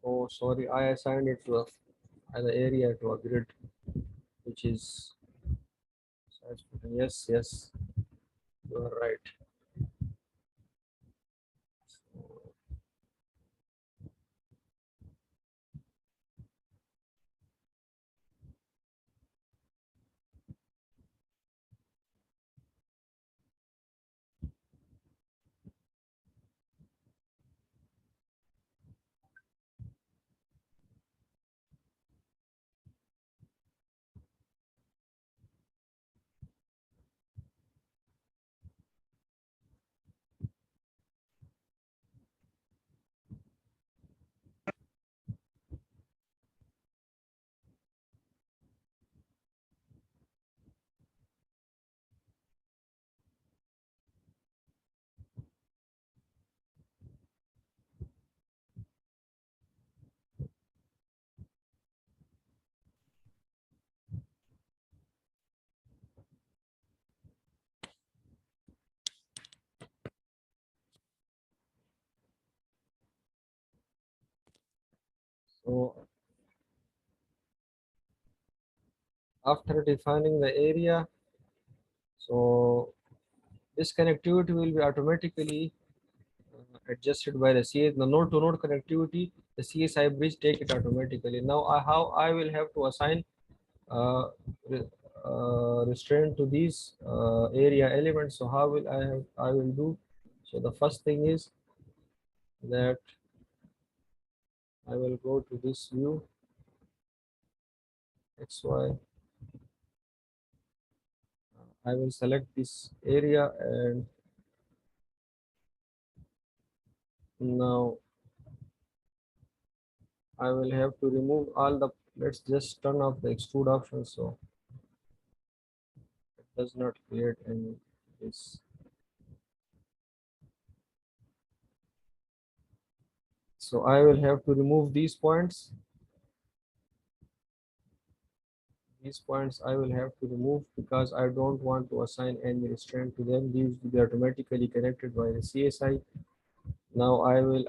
Oh, sorry, I assigned it to the area to a grid, which is yes, yes, you are right. So after defining the area, so this connectivity will be automatically adjusted by the CS, the node to node connectivity, the CSI bridge take it automatically. Now how I will have to assign uh, restraint to these area elements. So how will I will do? So the first thing is that I will go to this view XY. I will select this area, and now I will have to remove all the, let's just turn off the extrude option so it does not create any this. So I will have to remove these points. These points I will have to remove because I don't want to assign any restraint to them. These will be automatically connected by the CSI. Now I will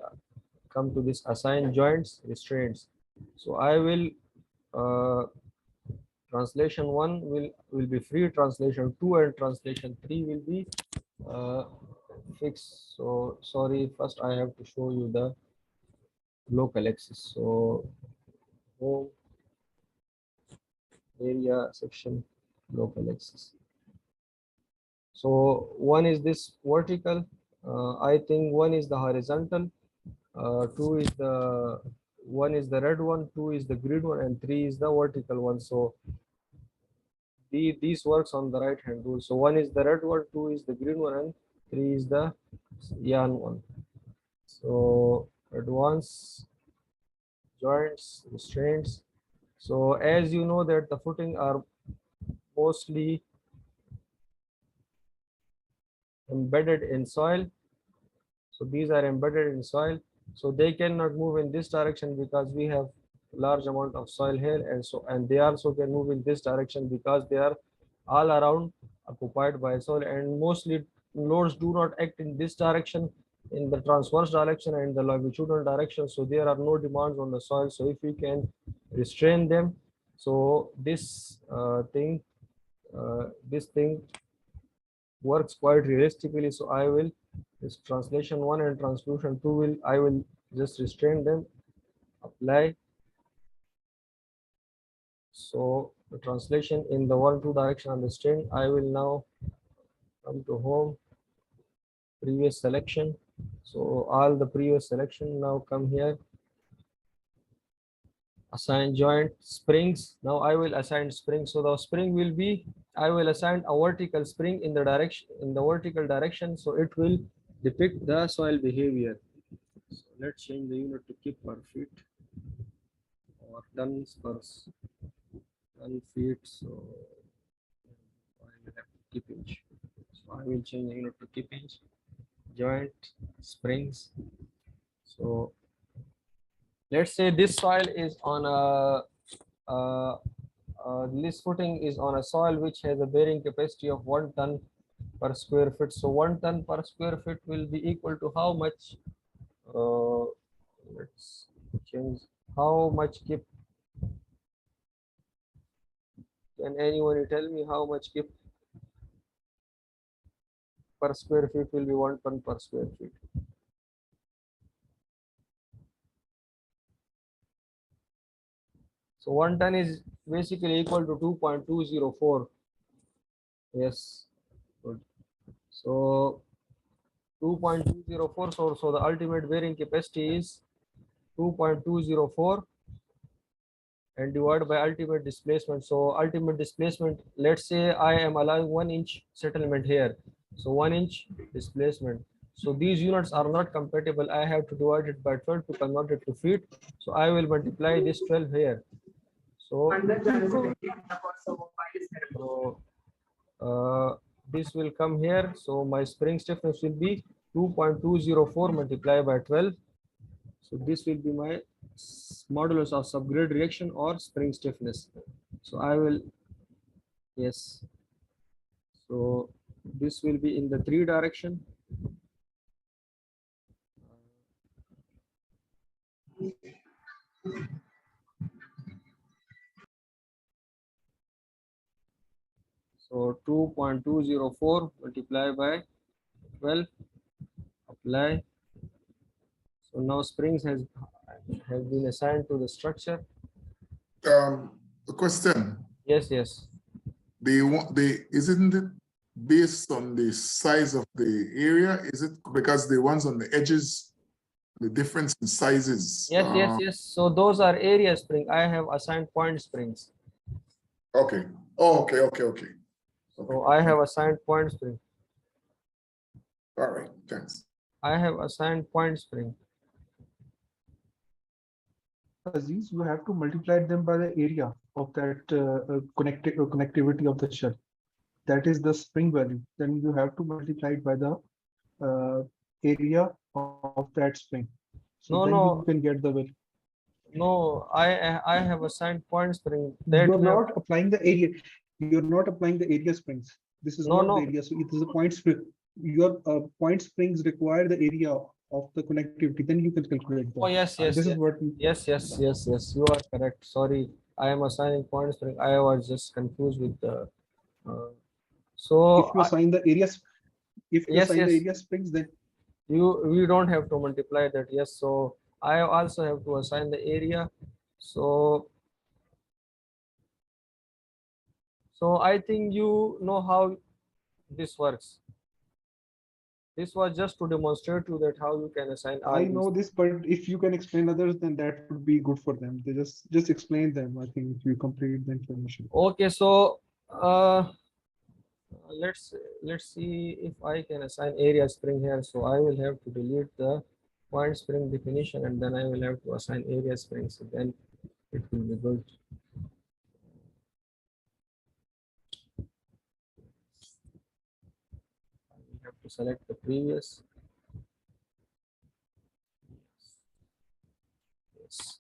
come to this assign joints restraints. So I will translation 1 will be free, translation 2 and translation 3 will be uh, fixed. So sorry, first I have to show you the local axis. So home area section local axis. So one is this vertical, I think one is the horizontal, two is the one is the red one, two is the grid one, and three is the vertical one. So these works on the right hand rule. So one is the red one, two is the green one, and three is the yan one. So advanced joints, restraints. So as you know that the footing are mostly embedded in soil. So these are embedded in soil. So they cannot move in this direction because we have large amount of soil here, and they also can move in this direction because they are all around occupied by soil, and mostly loads do not act in this direction, in the transverse direction and the longitudinal direction. So there are no demands on the soil. So if we can restrain them, so this thing works quite realistically. So I will, this translation 1 and translation 2 will, I will just restrain them, apply. So the translation in the 1-2 direction on the string, I will now come to home, previous selection. So all the previous selection now come here, assign joint springs. Now I will assign spring. So the spring will be, I will assign a vertical spring in the direction, in the vertical direction. So it will depict the soil behavior. So let's change the unit to keep per feet or tons per ton feet. So I will have to keep inch. So I will change the unit to keep inch. Joint springs. So let's say this soil is on this footing is on a soil which has a bearing capacity of 1 ton per square feet. So 1 ton per square feet will be equal to how much? Let's Change. How much kip? Can anyone tell me how much kip per square feet will be 1 ton per square feet? So 1 ton is basically equal to 2.204. Yes, good. So 2.204. So the ultimate bearing capacity is 2.204 and divided by ultimate displacement. So ultimate displacement, let's say I am allowing 1-inch settlement here. So 1-inch displacement. So these units are not compatible. I have to divide it by 12 to convert it to feet. So I will multiply this 12 here. So, this will come here. So my spring stiffness will be 2.204 multiplied by 12. So this will be my modulus of subgrade reaction or spring stiffness. So I will, yes. So this will be in the 3 direction. So 2.204 multiplied by 12, apply. So now springs has been assigned to the structure. A question. Yes, yes. Isn't it based on the size of the area? Is it because the ones on the edges, the difference in sizes? Yes, yes, yes. So those are area spring. I have assigned point springs. Okay. Oh, okay. So I have assigned point spring. All right, thanks. I have assigned point spring. Aziz, you have to multiply them by the area of that connectivity of the shell. That is the spring value. Then you have to multiply it by the area of that spring. So No, then no. you can get the value. No, I have assigned point spring. You're not applying the area. You're not applying the area springs. This is not the area. So it is a point spring. Your point springs require the area of the connectivity. Then you can calculate that. Oh yes, yes. This yes. is what. Yes. You are correct. Sorry, I am assigning point spring. I was just confused with the. So If you assign the areas, if you yes, assign yes. the area springs, then we don't have to multiply that. Yes. So I also have to assign the area. So I think you know how this works. This was just to demonstrate to you that how you can assign all I these. know this, but if you can explain others, then that would be good for them. They just explain them. I think if you complete the information. Okay, so let's see if I can assign area spring here. So I will have to delete the point spring definition and then I will have to assign area spring. So then it will be good. I will have to select the previous. Yes.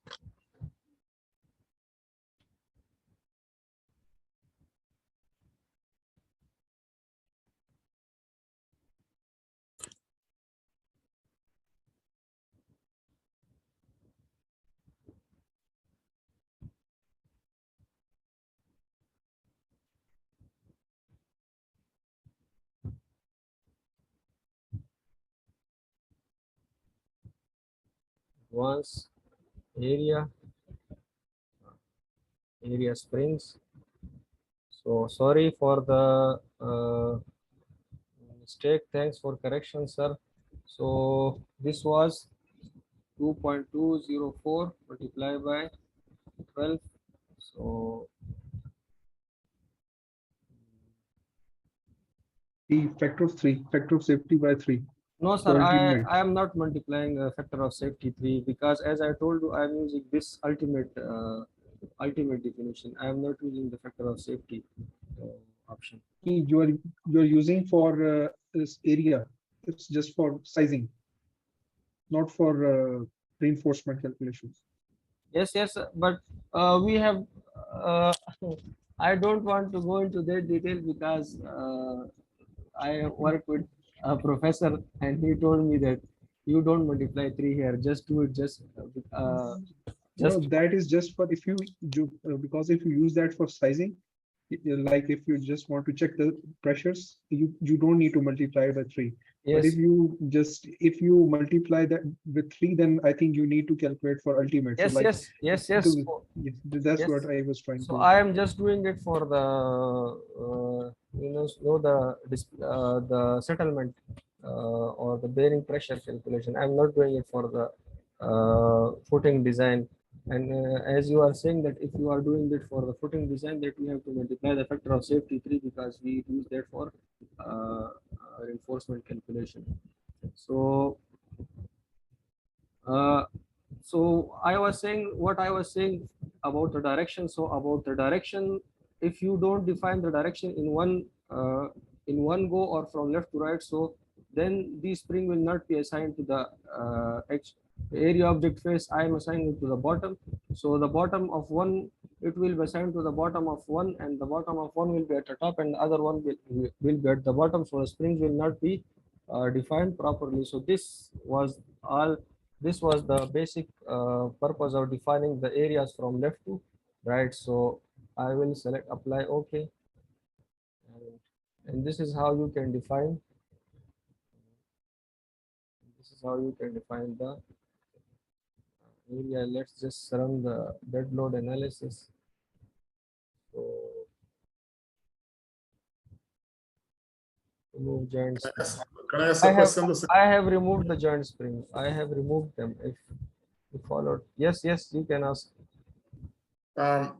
Once area springs. So sorry for the mistake. Thanks for correction, sir. So this was 2.204 multiplied by 12. So The factor of 3, factor of safety by 3. no, sir, Ultimate. I am not multiplying a factor of safety 3 because as I told you, I am using this ultimate definition. I am not using the factor of safety option. You're using for this area. It's just for sizing, not for reinforcement calculations. Yes, but we have. I don't want to go into that detail because I work with a professor and he told me that You don't multiply 3 here. Just do it. Uh, No, just that is just for if you do, because if you use that for sizing, like if you just want to check the pressures, you don't need to multiply by 3. But yes, if you multiply that with 3, then I think you need to calculate for ultimate. So yes, like yes, yes, yes. yes, that's Yes. what I was trying So to. I am just doing it for the the settlement or the bearing pressure calculation. I'm not doing it for the footing design. And as you are saying that if you are doing it for the footing design, that we have to multiply the factor of safety 3 because we use that for reinforcement calculation. So uh, so I was saying what I was saying about the direction. So about the direction, if you don't define the direction in one go or from left to right, so then the spring will not be assigned to the area object face. I am assigning it to the bottom. So the bottom of one, it will be assigned to the bottom of one, and the bottom of one will be at the top, and the other one will be at the bottom. So the springs will not be defined properly. So this was the basic purpose of defining the areas from left to right. So I will select apply OK, and this is how you can define the area. Let's just run the dead load analysis. So remove joint spring. Can I ask a question? I have removed the joint springs. I have removed them. If you followed, yes, yes, you can ask.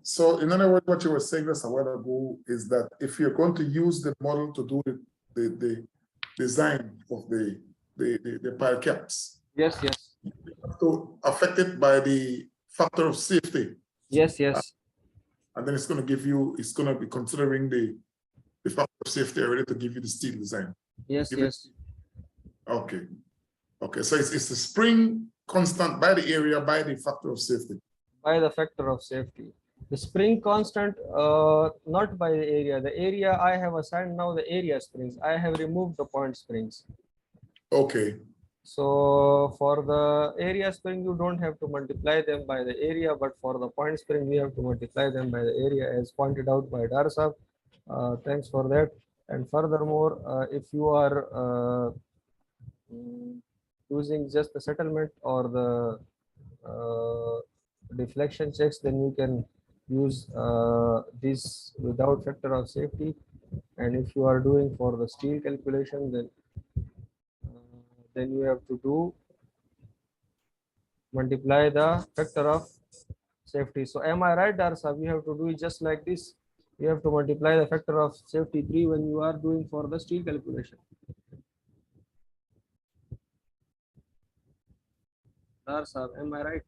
So in other words, what you were saying just a while ago is that if you're going to use the model to do the design of the pile caps, Yes, yes, you have to affect it by the factor of safety. yes, yes, And then it's going to give you, it's going to be considering the factor of safety already to give you the steel design. yes, Give it- yes. Okay. Okay. So it's the spring constant by the area by the factor of safety. By the factor of safety. The spring constant, not by the area. The area I have assigned now the area springs. I have removed the point springs. Okay. So for the area spring, you don't have to multiply them by the area, but for the point spring, we have to multiply them by the area as pointed out by Darsab. Thanks for that. And furthermore, if you are using just the settlement or the deflection checks, then you can use this without factor of safety. And if you are doing for the steel calculation, then you have to do multiply the factor of safety. So am I right, Darsa? We have to do it just like this. You have to multiply the factor of safety 3 when you are doing for the steel calculation. Darsa, am I right?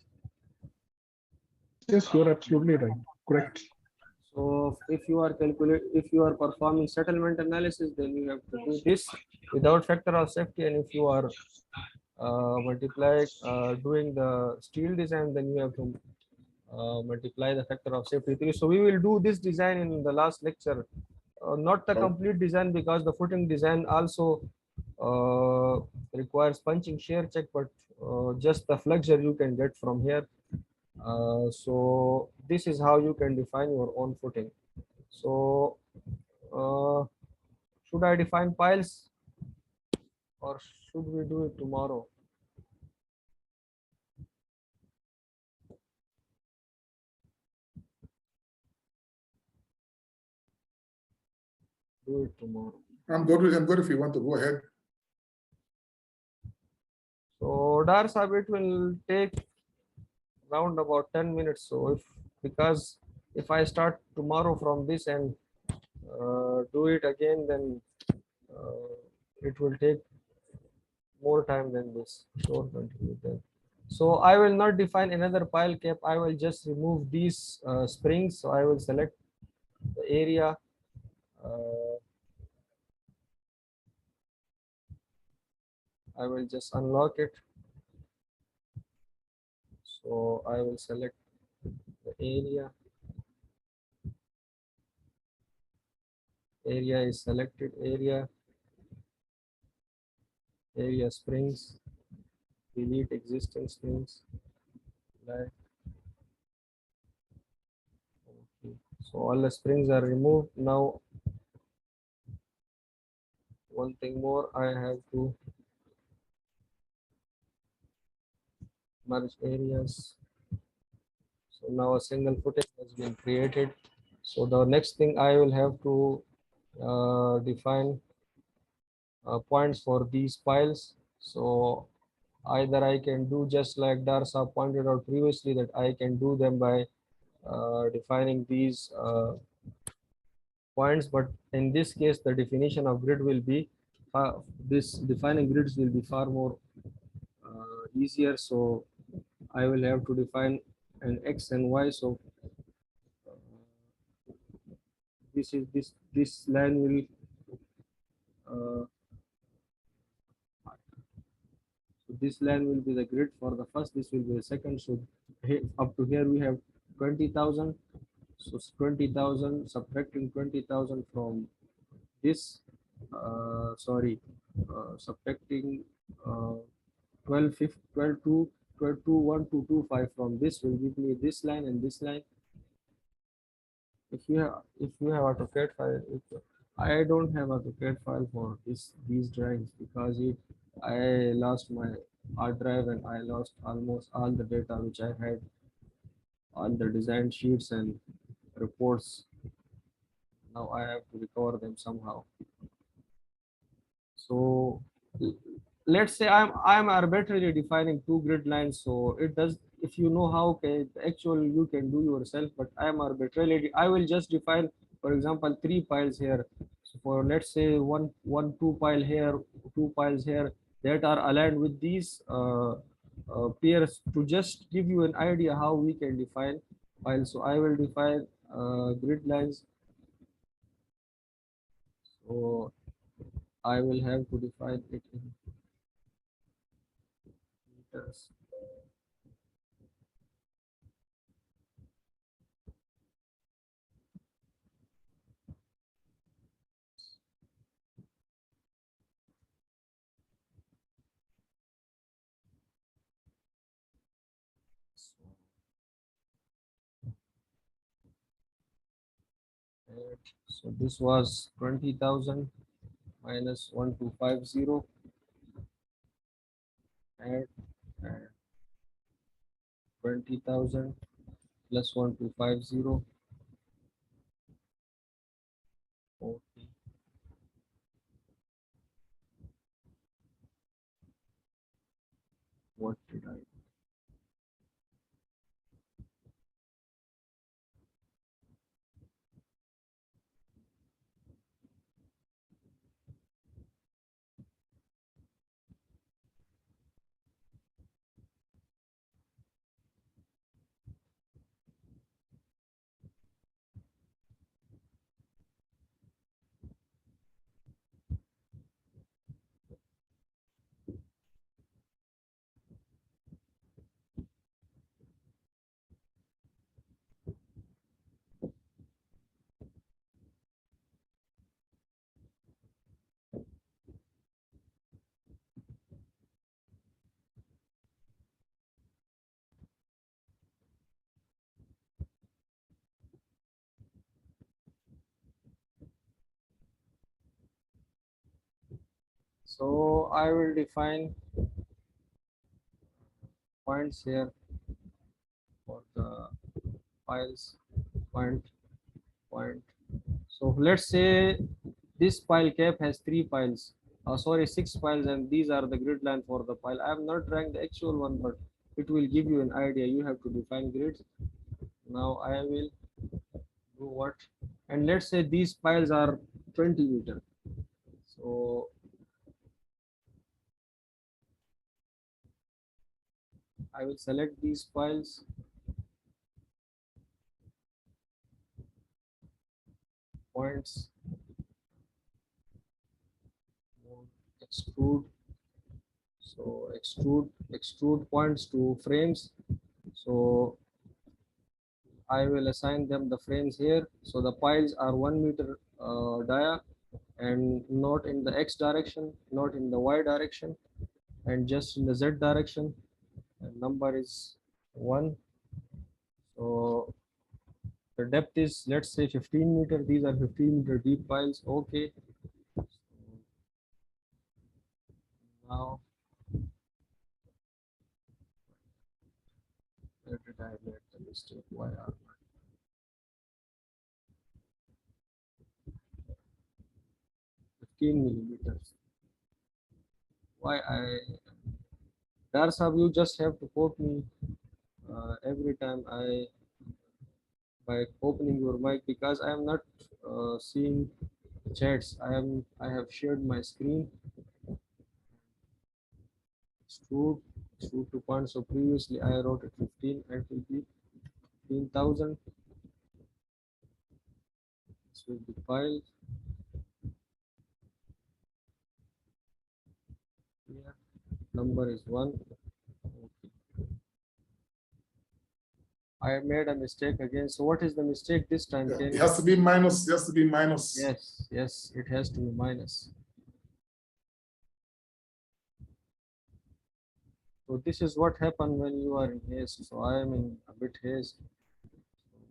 Yes, you're absolutely right. Correct. So if you are performing settlement analysis, then you have to do this without factor of safety. And if you are doing the steel design, then you have to multiply the factor of safety 3. So we will do this design in the last lecture, not the Oh. complete design because the footing design also requires punching shear check, but just the flexure you can get from here. So this is how you can define your own footing. So should I define piles or should we do it tomorrow? Do it tomorrow. I'm good if you want to go ahead. So Dar Sahib, it will take round about 10 minutes. So because if I start tomorrow from this and do it again, then it will take more time than this. Sure, continue then. So I will not define another pile cap. I will just remove these springs. So I will select the area. I will just unlock it. So I will select the area. Area is selected. Area springs. delete existing springs. Like, okay. So all the springs are removed. Now one thing more, I have to merge areas. So now a single footing has been created. So the next thing I will have to define points for these piles. So either I can do just like Darsa pointed out previously, that I can do them by defining these points, but in this case the definition of grid will be this defining grids will be far more easier. So I will have to define an x and y. So this is this line will uh, so this line will be the grid for the first, this will be the second. So up to here we have 20,000. So 20,000 subtracting 20,000 from this, subtracting 12 to 1225 from this will give me this line and this line. If you have AutoCAD file, I don't have AutoCAD file for these drawings because I lost my hard drive and I lost almost all the data which I had, all the design sheets and reports. Now I have to recover them somehow. So let's say I'm arbitrarily defining two grid lines. So it does, if you know how, okay, the actual you can do yourself, but I will just define, for example, three piles here. So for, let's say, two pile here, two piles here, that are aligned with these pairs, to just give you an idea how we can define piles. So I will define grid lines. So I will have to define it in meters. So this was 20,000 minus 1250, and 20,000 plus 1250. Okay. What did I? So I will define points here for the piles. Point. So let's say this pile cap has three piles. Sorry, six piles, and these are the grid line for the pile. I am not drawing the actual one, but it will give you an idea. You have to define grids. Now I will do what? And let's say these piles are 20 meter. So I will select these piles, points, extrude. So extrude points to frames. So I will assign them the frames here. So the piles are 1 meter dia, and not in the x direction, not in the y direction. and just in the Z direction, and number is 1. So the depth is, let's say, 15 meter. These are 15-meter deep piles. Okay. Now, where did I make the mistake? Why are 15 millimeters? Why I? That's how you just have to quote me every time I by opening your mic, because I am not seeing chats. I have shared my screen. Extrude to point. So previously I wrote it 15. It will be 15,000. This will be file. Here number is 1. Okay. I made a mistake again. So what is the mistake this time? Yeah, Can it has to be minus. It has to be minus. yes, it has to be minus. So this is what happened when you are in haste. So I am in a bit haste.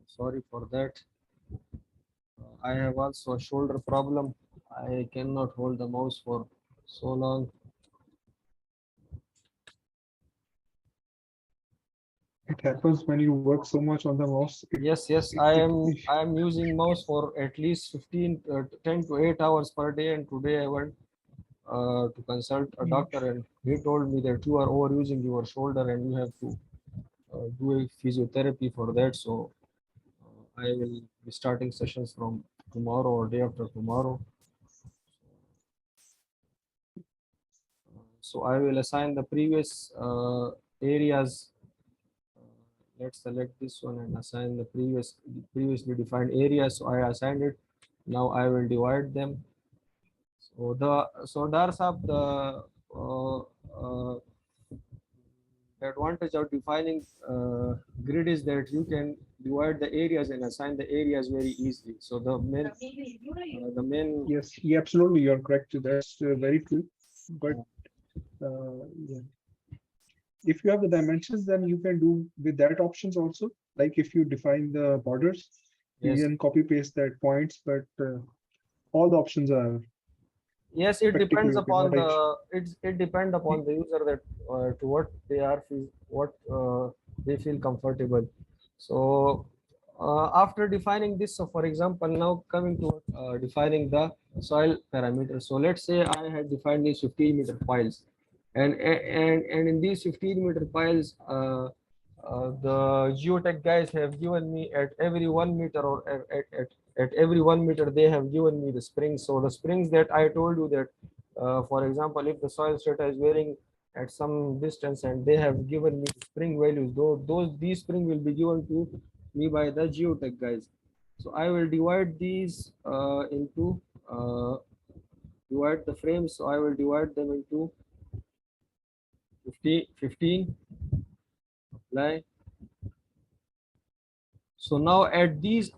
Sorry for that. I have also a shoulder problem. I cannot hold the mouse for so long. It happens when you work so much on the mouse. Yes, I am using mouse for at least 10 to 8 hours per day, and today I went to consult a doctor, and he told me that you are overusing your shoulder and you have to do a physiotherapy for that. So I will be starting sessions from tomorrow or day after tomorrow. So I will assign the previous areas. Let's select this one and assign the previously defined area. So I assigned it. Now I will divide them. So there's uh, uh, the advantage of defining grid is that you can divide the areas and assign the areas very easily. So the main Yes, yeah, absolutely, you're correct. That's very true. But yeah. If you have the dimensions, then you can do with that options also. Like if you define the borders, you yes, can copy paste that points, but all the options are yes, it depends practically okay. upon Not the each. it depend upon the user that to what they are what they feel comfortable. So after defining this, so for example, now coming to defining the soil parameters. So let's say I had defined these 15-meter piles, and in these 15-meter piles, the geotech guys have given me at every 1 meter or at every 1 meter they have given me the springs. So the springs that I told you that, for example, if the soil strata is varying at some distance and they have given me spring values, those these spring will be given to me by the geotech guys. So I will divide these into divide the frames. So I will divide them into 15, apply. So now at these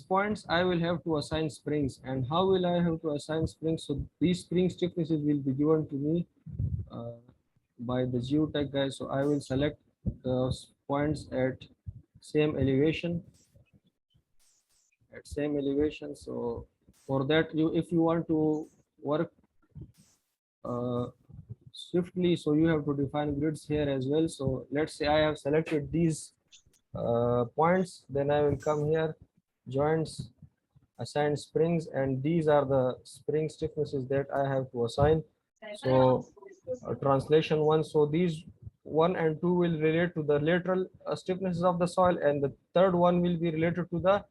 points, I will have to assign springs. And how will I have to assign springs? So these spring stiffnesses will be given to me uh, by the geotech guys. So I will select the points at same elevation, So for that, if you want to work uh, swiftly, so you have to define grids here as well. So let's say I have selected these points, then I will come here, joints, assign springs, and these are the spring stiffnesses that I have to assign. So translation one, so these 1 and 2 will relate to the lateral stiffnesses of the soil, and the third one will be related to the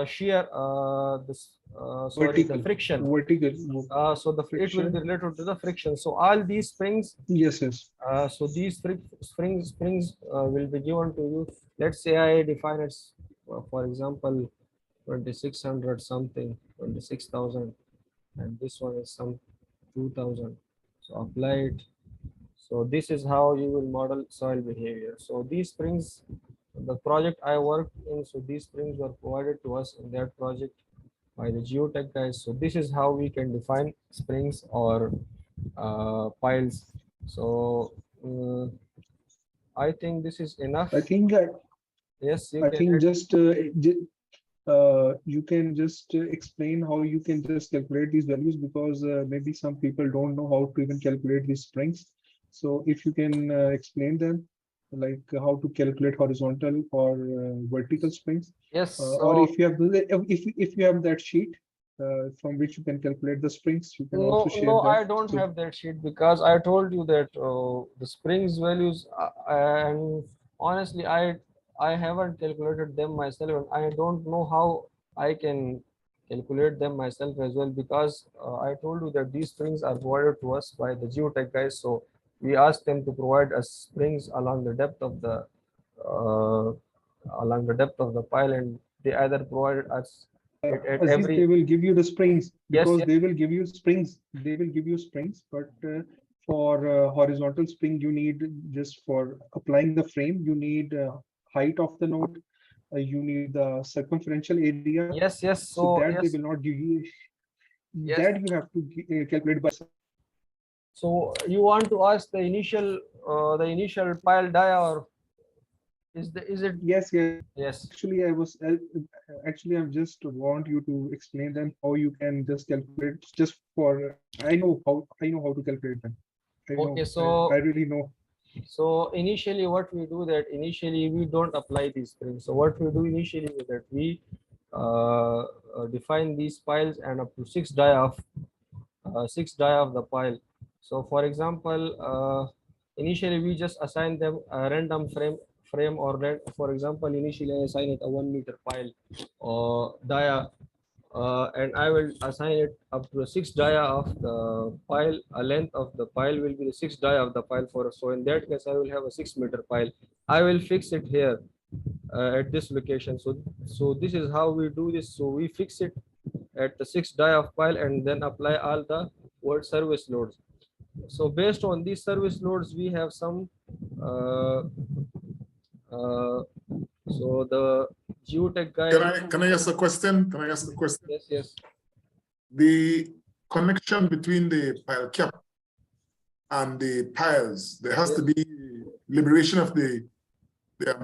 shear, the Vertical, friction. vertical So it will be friction. related to the friction. So all these springs, Yes, yes. so these springs will be given to you. Let's say I define it, for example, 2600 something, 26,000, and this one is some 2000. So apply it. So this is how you will model soil behavior. So these springs, the project I worked in, so these springs were provided to us in that project by the geotech guys. So this is how we can define springs or piles So I think this is enough. I think Yes, you I can think add. just you can just explain how you can just calculate these values, because maybe some people don't know how to even calculate these springs. So if you can explain them, like how to calculate horizontal or vertical springs, Yes. or So if you have if you have that sheet from which you can calculate the springs, you can also no, share no, that. I don't So have that sheet because I told you that the springs values and honestly, I haven't calculated them myself, and I don't know how I can calculate them myself as well, because I told you that these springs are provided to us by the geotech guys. So we asked them to provide us springs uh, along the depth of the pile, and they either provided us it at Aziz, they every. will give you the springs, Yes, because yes, they will give you springs. They will give you springs, but for horizontal spring, you need just for applying the frame, you need height of the node, you need the circumferential area. yes, yes. So So that they will yes, not give you. yes. That you have to calculate by. So you want to ask the initial pile dia, or is it? Yes, yes. Yes. Actually, I just want you to explain them how you can just calculate. Just for I know how to calculate them. I know Okay. I really know. So initially, what we do that initially we don't apply these springs. So what we do initially is that we define these piles and up to six die of the pile. So for example, initially we just assign them a random frame or for example, initially I assign it a 1 meter pile or dia, and I will assign it up to a six dia of the pile. A length of the pile will be the six dia of the pile for us. So in that case, I will have a 6 meter pile. I will fix it here at this location. So this is how we do this. So we fix it at the six die of pile and then apply all the word service loads. So based on these service loads, we have some. Uh, uh, so the geotech Can guys. I ask a question? Can I ask a question? Yes, yes, The connection between the pile cap and the piles, there has to yes, be liberation of the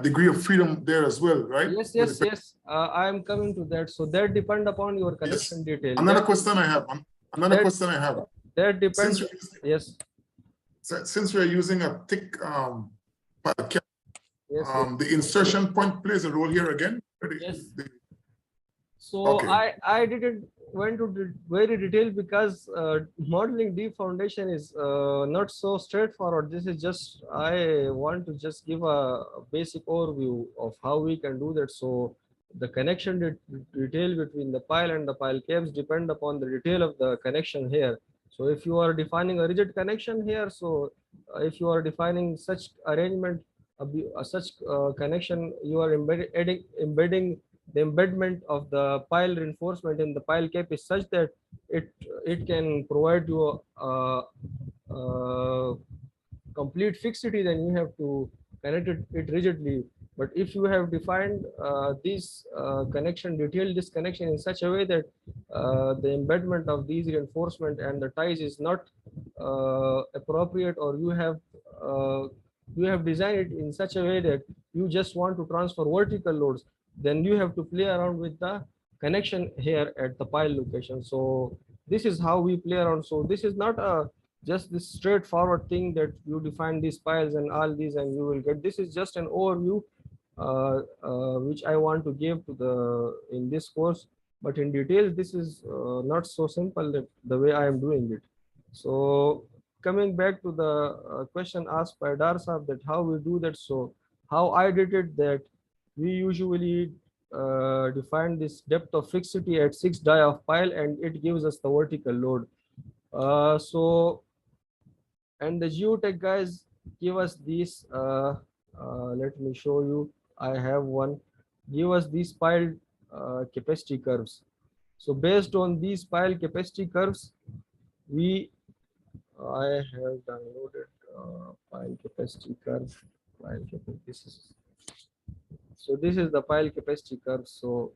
degree of freedom there as well, right? yes, yes, yes. I am coming to that. So that depend upon your Yes. connection detail. Another question I have. Another That question I have. that Since depends. we're using, Yes, since we're using a thick pile cap, yes, yes. the insertion point plays a role here again. Yes. The- So okay. I didn't went to very detailed because modeling deep foundation is not so straightforward. This is just I want to just give a basic overview of how we can do that. So the connection detail between the pile and the pile caps depend upon the detail of the connection here. So if you are defining a rigid connection here, so if you are defining such arrangement, such connection, you are embedding the embedment of the pile reinforcement in the pile cap is such that it can provide you a complete fixity. Then you have to connect it rigidly. But if you have defined this connection, detailed this connection in such a way that the embedment of these reinforcement and the ties is not appropriate, or uh, you have designed it in such a way that you just want to transfer vertical loads, then you have to play around with the connection here at the pile location. So this is how we play around. So this is not a just this straightforward thing that you define these piles and all these and you will get. This is just an overview which I want to give to the in this course, but in detail this is not so simple that the way I am doing it. So coming back to the question asked by Darsab, that how we do that. So how I did it, that we usually define this depth of fixity at six die of pile, and it gives us the vertical load. So and the geotech guys give us these let me show you. I have one. Give us these pile capacity curves. So based on these pile capacity curves, we I have downloaded pile capacity curve. Pile capacity. This is the pile capacity curve. So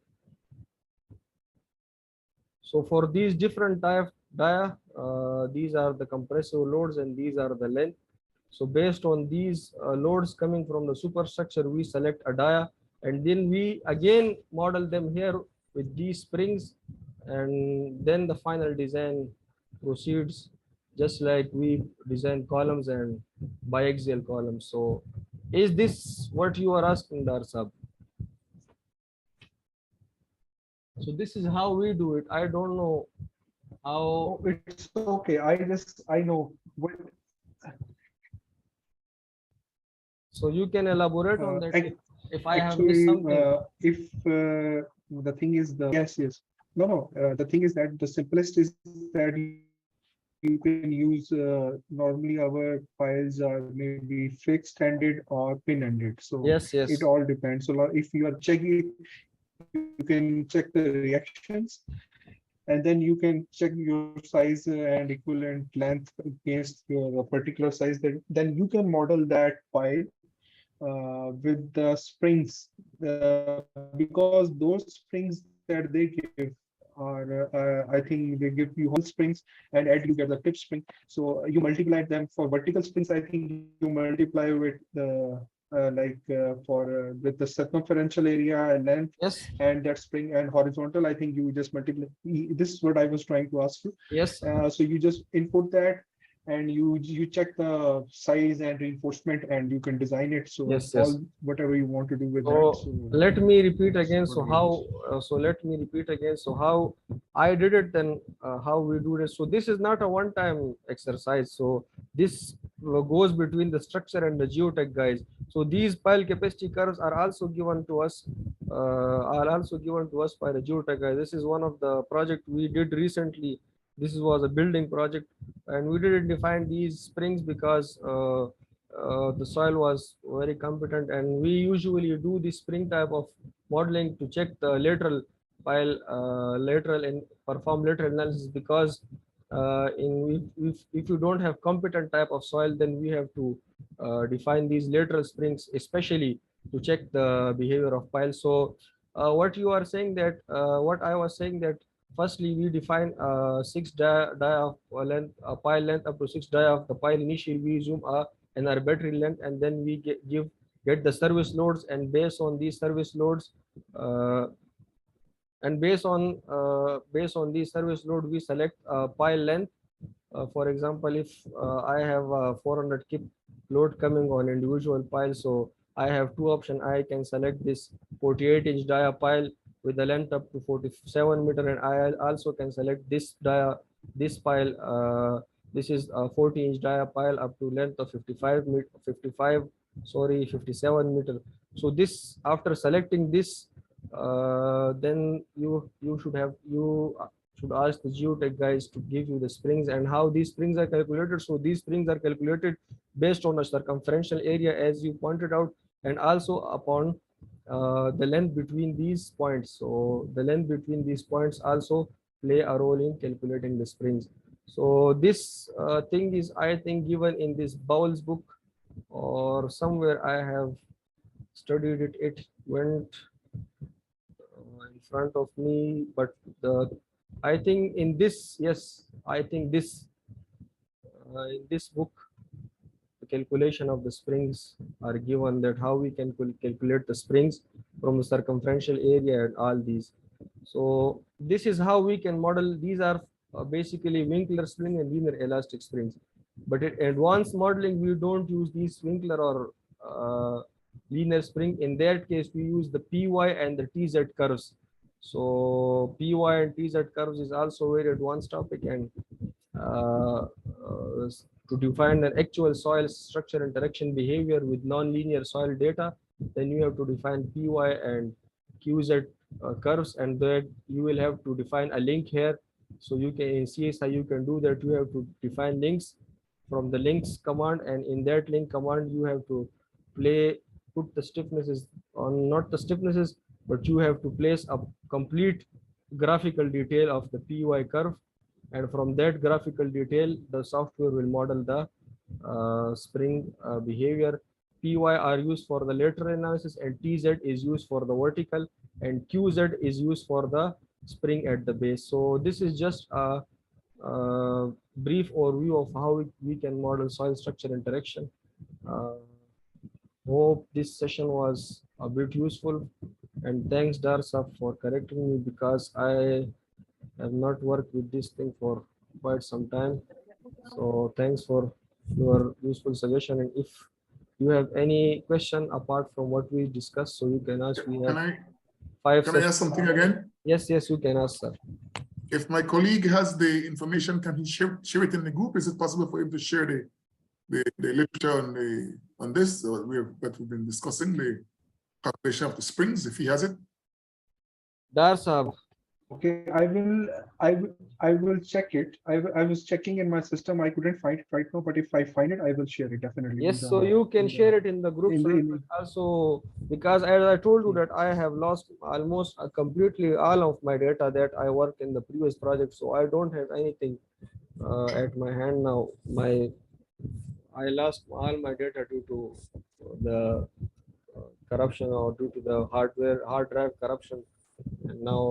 for these different type dia, these are the compressive loads and these are the length. So based on these loads coming from the superstructure, we select a dia, and then we again model them here with these springs, and then the final design proceeds just like we design columns and biaxial columns. So is this what you are asking, Darsab? So this is how we do it. I don't know how. Oh, it's okay. I know what So you can elaborate on that ac- if I have missed actually something. if the thing is the yes no the thing is that the simplest is that you can use normally our files are maybe fixed ended or pin ended, so Yes, it yes. all depends. So if you are checking, you can check the reactions, and then you can check your size and equivalent length against your particular size. Then you can model that file with the springs, because those springs that they give are I think they give you horizontal springs and at you get the tip spring. So you multiply them for vertical springs. I think you multiply with the with the circumferential area and length Yes, and that spring, and horizontal I think you just multiply. This is what I was trying to ask you. yes, So you just input that and you check the size and reinforcement and you can design it. So yes, all yes. whatever you want to do with that. So So let me repeat this is again. what So we use. how? Let me repeat again. So how I did it, then how we do this. So this is not a one-time exercise. So this goes between the structure and the geotech guys. So these pile capacity curves are also given to us. By the geotech guys. This is one of the project we did recently. This was a building project, and we didn't define these springs because the soil was very competent, and we usually do this spring type of modeling to check the lateral pile lateral and perform lateral analysis, because if you don't have competent type of soil, then we have to define these lateral springs especially to check the behavior of pile. So what you are saying that what I was saying that firstly we define six dia of length, pile length up to 6 dia of the pile. Initially we assume an arbitrary length, and then we get the service loads, and based on these service loads uh, and based on these service load we select pile length. For example, if I have 400 kip load coming on individual pile, so I have two options. I can select this 48-inch dia pile with a length up to 47 meter, and I also can select this pile. This is a 40-inch dia pile up to length of 57 meter. So this, after selecting this, then you should ask the geotech guys to give you the springs and how these springs are calculated. So these springs are calculated based on the circumferential area as you pointed out, and also upon the length between these points. So the length between these points also play a role in calculating the springs. So this thing is, I think, given in this Bowles book or somewhere I have studied it. It went in front of me, but the I think in this, yes, I think this in this book, the calculation of the springs are given, that how we can calculate the springs from the circumferential area and all these. So this is how we can model. These are basically Winkler spring and linear elastic springs. But in advanced modeling, we don't use these Winkler or linear spring. In that case, we use the PY and the TZ curves. So PY and TZ curves is also very advanced topic, and uh, uh, to define an actual soil structure interaction behavior with non-linear soil data, then you have to define PY and QZ curves, and then you will have to define a link here. So you can, in CSI you can do that. You have to define links from the links command, and in that link command you have to put the stiffnesses on, not the stiffnesses, but you have to place a complete graphical detail of the PY curve, and from that graphical detail the software will model the spring behavior. PY are used for the lateral analysis, and TZ is used for the vertical, and QZ is used for the spring at the base. So this is just brief overview of how we can model soil structure interaction. Uh, Hope this session was a bit useful, and thanks Darsa for correcting me because I have not worked with this thing for quite some time. So thanks for your useful suggestion. And if you have any question apart from what we discussed, so you can ask. We Can have I, 5 sessions. ask something again? Yes, yes, you can ask, sir. If my colleague has the information, can he share it in the group? Is it possible for him to share the literature on this that we've been discussing, the calculation of the springs, if he has it? Darsa, Okay, I will check it. I was checking in my system. I couldn't find it right now, but if I find it, I will share it definitely. yes, so you can share it in the group. in So the- it will also, because as I told you that I have lost almost completely all of my data that I worked in the previous project. So I don't have anything at my hand now. I lost all my data due to the corruption or due to the hard drive corruption. And now